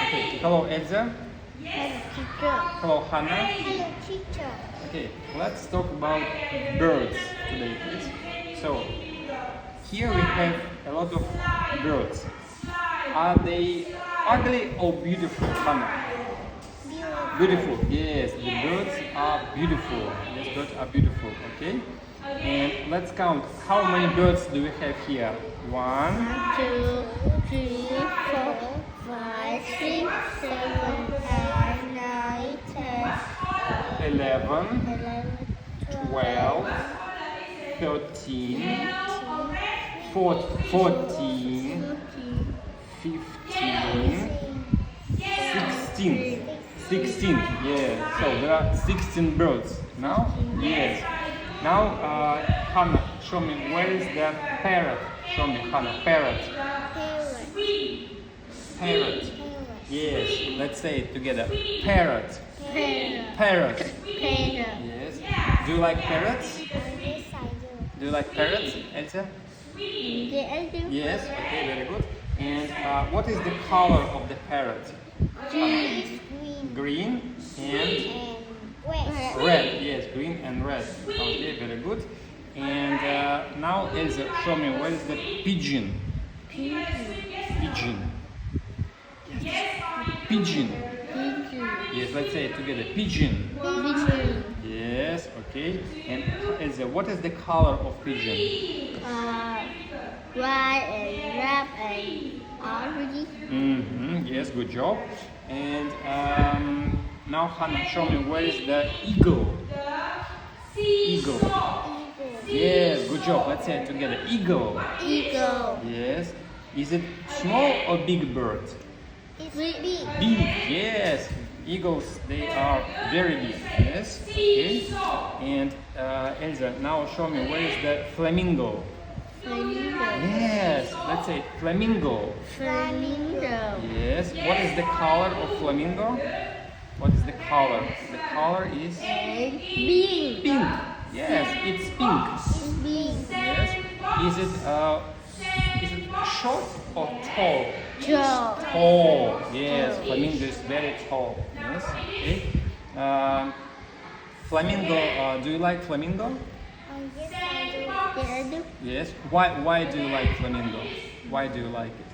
Okay. Hello, Elsa. Hello, teacher. Hello, Hana. Hello, teacher. Okay, let's talk about birds today, please. So, here we have a lot of birds. Are they ugly or beautiful, Hana? Beautiful, yes, the birds are beautiful. Yes, birds are beautiful, okay? And let's count. How many birds do we have here? 1, 2, 3, 4, 5, 6, 7, 8, 9, 10, 11, 12, 13, 14, 15, 16. 16, yeah. So there are 16 birds. Now? Yes. Now, Hannah, show me where is the parrot? Show me, Hannah, parrot. Parrot. Yes. Let's say it together. Parrot. Parrot. Yes. Do you like parrots? Do you like parrots, Elsa? Yes. Okay, very good. And what is the color of the parrot? Green and red. Yes, green and red. Okay, very good. And now, Elsa, show me where is the pigeon? Pigeon. Pigeon. Yes, let's say it together. Pigeon. Yes, okay. And Elsa, what is the color of pigeon? White and red and orange. Yes, good job. And now, Hannah, show me where is the eagle? Eagle. Yes, good job. Let's say it together. Eagle. Yes. Is it small or big bird? It's big. Big. Yes. Eagles, they are very big. Yes. Okay. And Elsa, now show me where is the flamingo? Yes, let's say flamingo. Yes. What is the color of flamingo? What is the color? The color is Pink. pink. Yes, it's pink. Yes. Is it short or tall? Tall. Yes, flamingo is very tall. Yes. Okay. Flamingo. Do you like flamingo? Yes, I do. Yes. Why do you like flamingo? Why do you like it?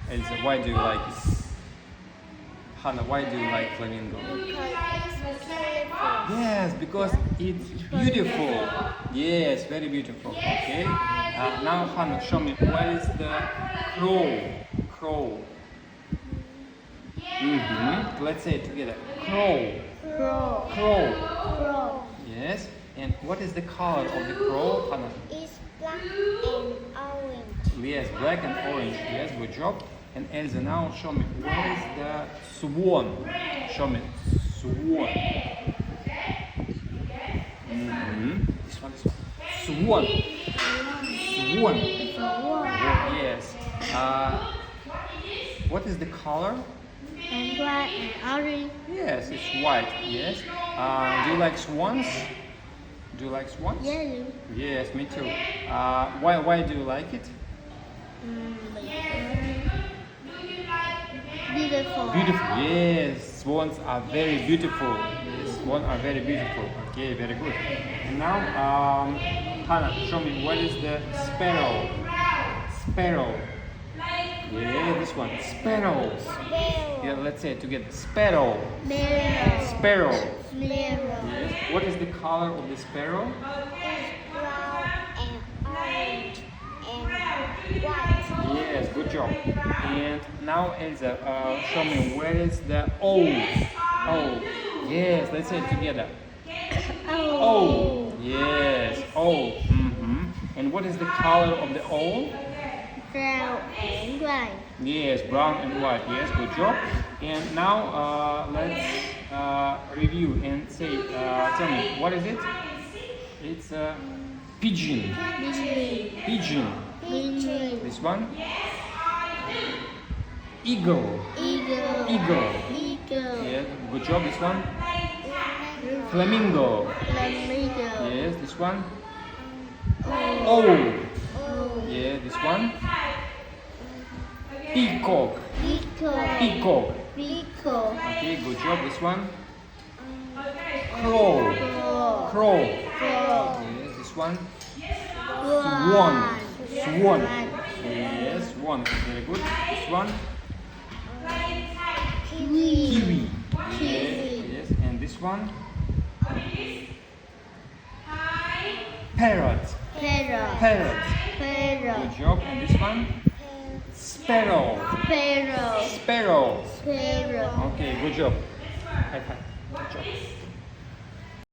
Elsa, why do you like it? Hannah, why do you like flamingo? Yes, because it's beautiful. Yes, very beautiful. Okay. Now, Hannah, show me where is the crow? Crow. Let's say it together. Crow. Crow. Yes. And what is the color of the crow, Hannah? It's black and orange. Yes, black and orange. Yes, good job. And Elsa, now show me where is the swan? Show me swan. This one. Swan. Yes. What is the color? And white and orange. Yes, it's white. Yes. Do you like swans? Do you like swans? Yellow. Yes, me too. Why do you like it? Beautiful. Beautiful. Yes, swans are very beautiful. Yes, swans are very beautiful. Okay, very good. And now, Hannah, show me what is the sparrow? Sparrow. Yeah, this one. Sparrow. Yeah, let's say it together. Sparrow. Sparrow. Yes. What is the color of the sparrow? It's brown and orange and white. Yes, good job. And now, Elsa, show me where is the owl? Owl. Yes, let's say it together. Owl. Yes, owl. And what is the color of the owl? Brown and white. Yes, brown and white. Yes, good job. And now let's review and say, tell me, what is it? It's a pigeon. Pigeon. This one? Eagle. Eagle. Yeah, good job. This one? Flamingo. Yes, this one? Owl. Yeah, this one? Peacock. Peacock. Peacock. Vehicle. Okay, good job. This one. Crow. Crow. Yes, this one. Swan. Swan. Yes, swan. Very good. This one. Kiwi. Yes, and this one. Parrot. Parrot. Good job. And this one. Sparrow. Sparrow. Okay, good job. High five. Good job.